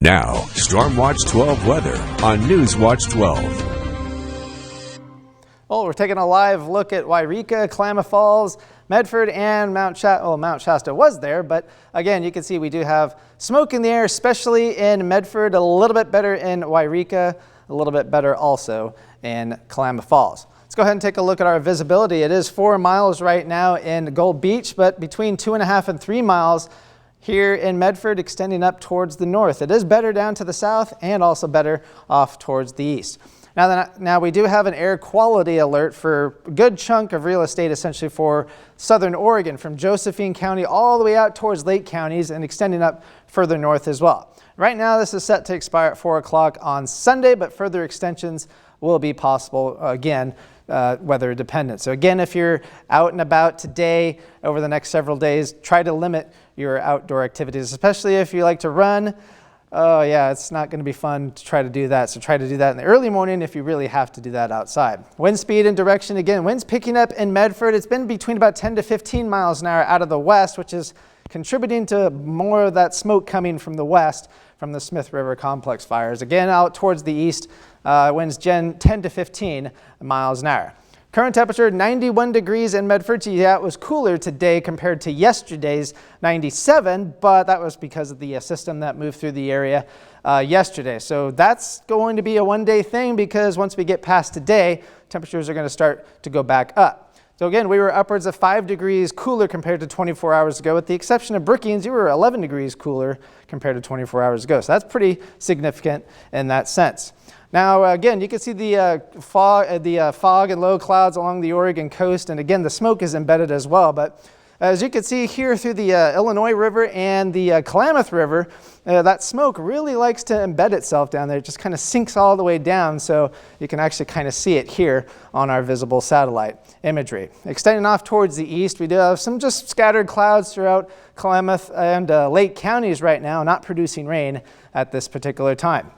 Now, Storm Watch 12 weather on News Watch 12. Well, we're taking a live look at Yreka, Klamath Falls, Medford, and Mount Shasta. Well, Mount Shasta was there, but again, you can see we do have smoke in the air, especially in Medford, a little bit better in Yreka, a little bit better also in Klamath Falls. Let's go ahead and take a look at our visibility. It is 4 miles right now in Gold Beach, but between 2.5 and 3 miles here in Medford, extending up towards the north. It is better down to the south and also better off towards the east. Now we do have an air quality alert for a good chunk of real estate, essentially for southern Oregon, from Josephine County all the way out towards Lake counties and extending up further north as well. Right now, this is set to expire at 4 o'clock on Sunday, but further extensions will be possible again, weather dependent. So again, if you're out and about today over the next several days, try to limit your outdoor activities, especially if you like to run. Oh yeah, it's not going to be fun to try to do that. So try to do that in the early morning if you really have to do that outside. Wind speed and direction, again, winds picking up in Medford. It's been between about 10 to 15 miles an hour out of the west, which is contributing to more of that smoke coming from the west from the Smith River Complex fires. Again, out towards the east, winds 10 to 15 miles an hour. Current temperature 91 degrees in Medford. Yeah, it was cooler today compared to yesterday's 97, but that was because of the system that moved through the area yesterday. So that's going to be a one-day thing, because once we get past today, temperatures are going to start to go back up. So again, we were upwards of 5 degrees cooler compared to 24 hours ago. With the exception of Brookings, you were 11 degrees cooler compared to 24 hours ago. So that's pretty significant in that sense. Now, again, you can see the fog and low clouds along the Oregon coast, and again, the smoke is embedded as well. But as you can see here through the Illinois River and the Klamath River, that smoke really likes to embed itself down there. It just kind of sinks all the way down, so you can actually kind of see it here on our visible satellite imagery. Extending off towards the east, we do have some just scattered clouds throughout Klamath and Lake counties right now, not producing rain at this particular time.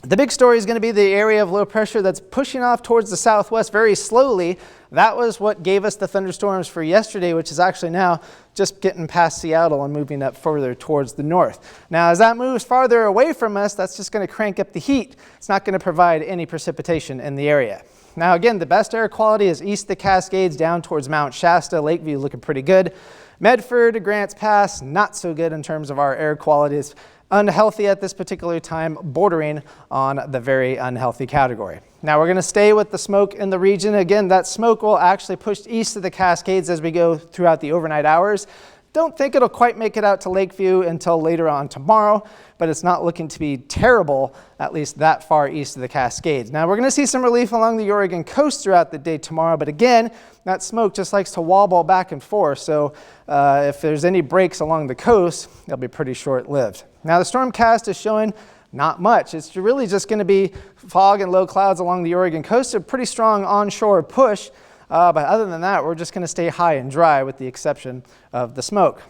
The big story is going to be the area of low pressure that's pushing off towards the southwest very slowly. That was what gave us the thunderstorms for yesterday, which is actually now just getting past Seattle and moving up further towards the north. Now, as that moves farther away from us, that's just going to crank up the heat. It's not going to provide any precipitation in the area. Now, again, the best air quality is east of the Cascades down towards Mount Shasta. Lakeview looking pretty good. Medford, Grants Pass, not so good in terms of our air quality. It's unhealthy at this particular time, bordering on the very unhealthy category. Now we're going to stay with the smoke in the region. Again, that smoke will actually push east of the Cascades as we go throughout the overnight hours. Don't think it'll quite make it out to Lakeview until later on tomorrow, but it's not looking to be terrible, at least that far east of the Cascades. Now we're going to see some relief along the Oregon coast throughout the day tomorrow, but again, that smoke just likes to wobble back and forth, so if there's any breaks along the coast, they'll be pretty short-lived. Now the stormcast is showing not much. It's really just going to be fog and low clouds along the Oregon coast, a pretty strong onshore push. But other than that, we're just going to stay high and dry with the exception of the smoke.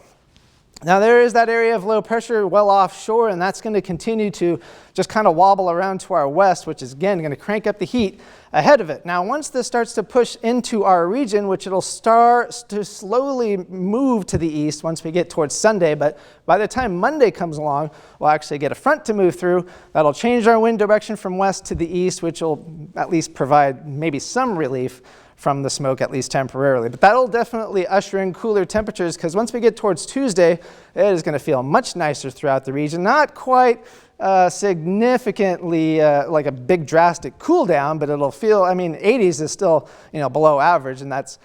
Now there is that area of low pressure well offshore, and that's going to continue to just kind of wobble around to our west, which is again going to crank up the heat ahead of it. Now once this starts to push into our region, which it'll start to slowly move to the east once we get towards Sunday, but by the time Monday comes along, we'll actually get a front to move through. That'll change our wind direction from west to the east, which will at least provide maybe some relief from the smoke, at least temporarily. But that'll definitely usher in cooler temperatures, because once we get towards Tuesday, it is going to feel much nicer throughout the region. Not quite significantly like a big drastic cool down, but it'll feel, 80s is still, below average, and that's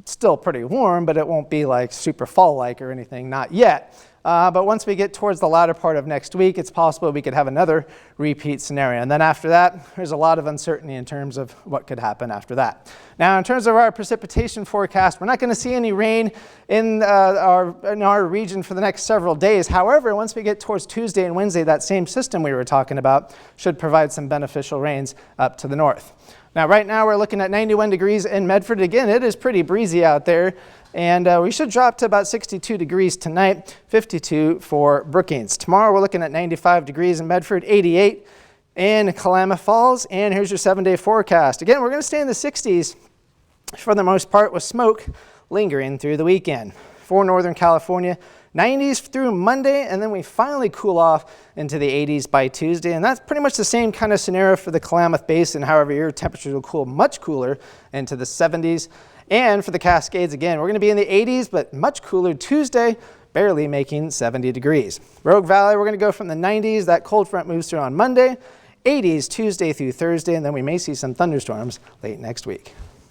still pretty warm, but it won't be like super fall-like or anything, not yet. But once we get towards the latter part of next week, it's possible we could have another repeat scenario. And then after that, there's a lot of uncertainty in terms of what could happen after that. Now, in terms of our precipitation forecast, we're not going to see any rain in our region for the next several days. However, once we get towards Tuesday and Wednesday, that same system we were talking about should provide some beneficial rains up to the north. Now, right now, we're looking at 91 degrees in Medford. Again, it is pretty breezy out there. And we should drop to about 62 degrees tonight, 52 for Brookings. Tomorrow we're looking at 95 degrees in Medford, 88 in Klamath Falls, and here's your 7-day forecast. Again, we're going to stay in the 60s for the most part, with smoke lingering through the weekend. For Northern California, 90s through Monday, and then we finally cool off into the 80s by Tuesday. And that's pretty much the same kind of scenario for the Klamath Basin. However, your temperatures will cool much cooler into the 70s. And for the Cascades, again, we're going to be in the 80s, but much cooler Tuesday, barely making 70 degrees. Rogue Valley, we're going to go from the 90s. That cold front moves through on Monday, 80s Tuesday through Thursday, and then we may see some thunderstorms late next week.